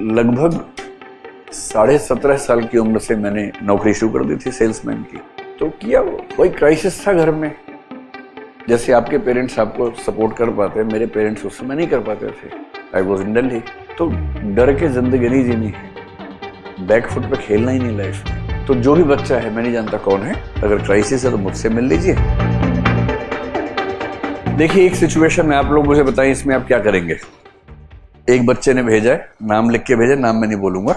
लगभग 17.5 साल की उम्र से मैंने नौकरी शुरू कर दी थी सेल्समैन की। तो किया वो कोई क्राइसिस था घर में। जैसे आपके पेरेंट्स आपको सपोर्ट कर पाते हैं, मेरे पेरेंट्स उस समय नहीं कर पाते थे। I was in Delhi. तो डर के जिंदगी नहीं जीनी है, बैकफुट पे खेलना ही नहीं लाइफ में। तो जो भी बच्चा है, मैं नहीं जानता कौन है, अगर क्राइसिस है तो मुझसे मिल लीजिए। देखिए, एक सिचुएशन में आप लोग मुझे बताएं, इसमें आप क्या करेंगे। एक बच्चे ने भेजा है, नाम लिख के भेजा, नाम मैं नहीं बोलूंगा।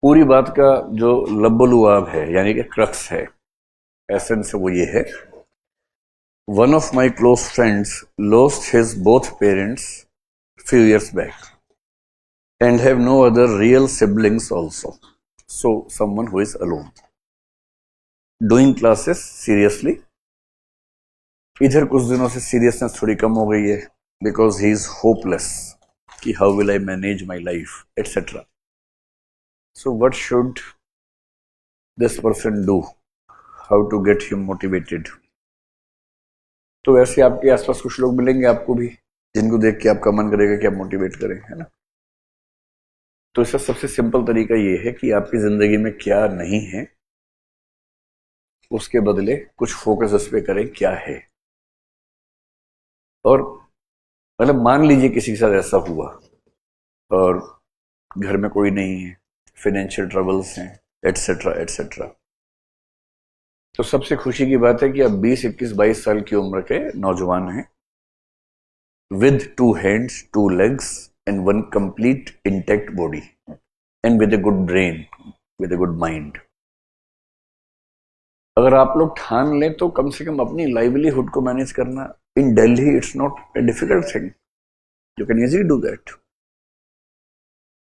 पूरी बात का जो लब्बलुआब है, यानी कि क्रक्स है, एसेंस वो ये है। One of my close friends lost his both parents few years back and have no other real siblings also, so someone who is alone doing classes seriously। इधर कुछ दिनों से सीरियसनेस थोड़ी कम हो गई है because he is hopeless कि how will I manage my life etc। so what should this person do, how to get him motivated। तो ऐसे आपके आसपास कुछ लोग मिलेंगे आपको भी, जिनको देख के आपका मन करेगा कि आप मोटिवेट करें, है ना। तो इसका सबसे सिंपल तरीका ये है कि आपकी जिंदगी में क्या नहीं है, उसके बदले कुछ फोकस उस पर करें क्या है। और मतलब मान लीजिए किसी के साथ ऐसा हुआ और घर में कोई नहीं है, फाइनेंशियल ट्रबल्स हैं एटसेट्रा एटसेट्रा। तो सबसे खुशी की बात है कि आप 20, 21, 22 साल की उम्र के नौजवान हैं, with 2 hands, 2 legs and 1 complete intact body and with a good brain, with a good mind। अगर आप लोग ठान लें तो कम से कम अपनी लाइवलीहुड को मैनेज करना in Delhi it's not a difficult thing, you can easily do that.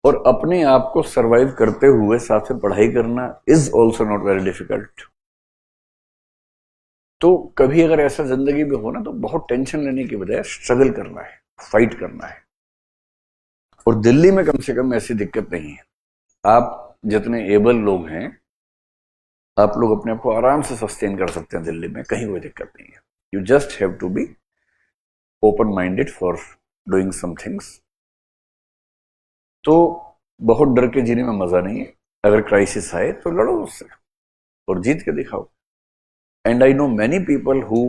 और अपने आप को सरवाइव करते हुए साथ में पढ़ाई करना is also not very difficult. तो कभी अगर ऐसा जिंदगी में हो ना, तो बहुत टेंशन लेने की बजाय स्ट्रगल करना है, फाइट करना है। और दिल्ली में कम से कम ऐसी दिक्कत नहीं है। आप जितने एबल लोग हैं, आप लोग अपने आप को आराम से सस्टेन कर सकते हैं दिल्ली में, कहीं कोई दिक्कत नहीं है। You just have to be open minded for doing some things. तो बहुत डर के जीने में मजा नहीं है। अगर क्राइसिस आए तो लड़ो उससे और जीत के दिखाओ। And I know many people who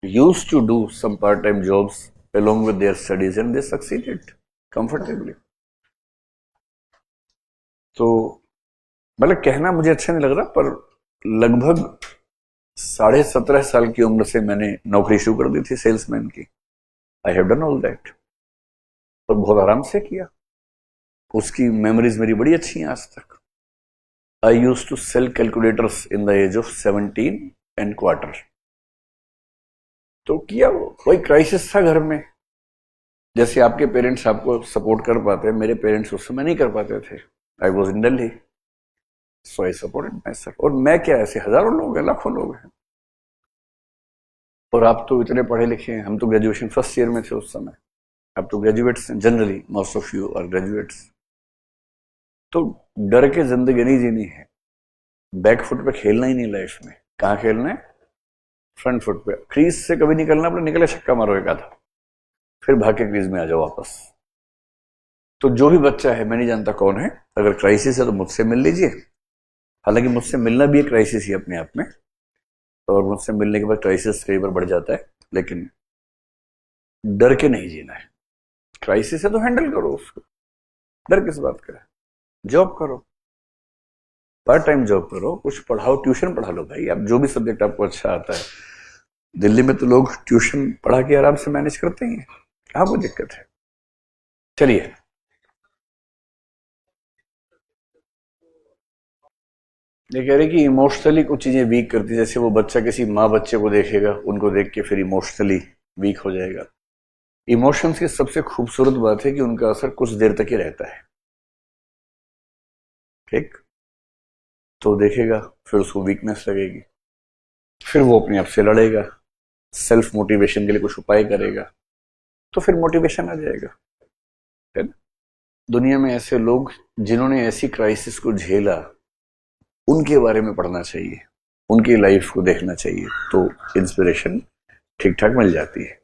used to do some part-time jobs along with their studies and they succeeded comfortably। तो मतलब कहना मुझे अच्छा नहीं लग रहा, पर लगभग 17.5 साल की उम्र से मैंने नौकरी शुरू कर दी थी सेल्समैन की। I have done all that, और बहुत आराम से किया। उसकी मेमोरीज मेरी बड़ी अच्छी हैं आज तक। I used to sell calculators in the age of 17 and quarter. तो किया वो कोई क्राइसिस था घर में। जैसे आपके पेरेंट्स आपको सपोर्ट कर पाते हैं, मेरे पेरेंट्स उस समय नहीं कर पाते थे। I was in Delhi, so I supported my self. और मैं क्या, ऐसे हजारों लोग हैं, लाखों लोग हैं। और आप तो इतने पढ़े लिखे हैं, हम तो ग्रेजुएशन फर्स्ट ईयर में थे उस समय। आप तो ग्रेजुएट्स हैं, generally most of you are graduates. तो डर के जिंदगी नहीं जीनी है, बैकफुट पे खेलना ही नहीं लाइफ में। कहाँ खेलना है? फ्रंट फुट पे। क्रीज से कभी निकलना, अपने निकले छक्का मारो एक आधा, फिर भाग के क्रीज में आ जाओ वापस। तो जो भी बच्चा है, मैं नहीं जानता कौन है, अगर क्राइसिस है तो मुझसे मिल लीजिए। हालांकि मुझसे मिलना भी एक क्राइसिस ही अपने आप में, और मुझसे मिलने के बाद क्राइसिस कई बार बढ़ जाता है, लेकिन डर के नहीं जीना है। क्राइसिस है तो हैंडल करो उसको, डर किस बात का है। जॉब करो, पार्ट टाइम जॉब करो, कुछ पढ़ाओ, ट्यूशन पढ़ा लो भाई। आप जो भी सब्जेक्ट आपको अच्छा आता है, दिल्ली में तो लोग ट्यूशन पढ़ा के आराम से मैनेज करते हैं, कहाँ कोई दिक्कत है। चलिए, ये कह रहे कि इमोशनली कुछ चीजें वीक करती है। जैसे वो बच्चा किसी माँ बच्चे को देखेगा, उनको देख के फिर इमोशनली वीक हो जाएगा। इमोशंस की सबसे खूबसूरत बात है कि उनका असर कुछ देर तक ही रहता है, ठीक। तो देखेगा, फिर उसको वीकनेस लगेगी, फिर वो अपने आप से लड़ेगा, सेल्फ मोटिवेशन के लिए कुछ उपाय करेगा, तो फिर मोटिवेशन आ जाएगा, है ना। दुनिया में ऐसे लोग जिन्होंने ऐसी क्राइसिस को झेला, उनके बारे में पढ़ना चाहिए, उनकी लाइफ को देखना चाहिए, तो इंस्पिरेशन ठीक ठाक मिल जाती है।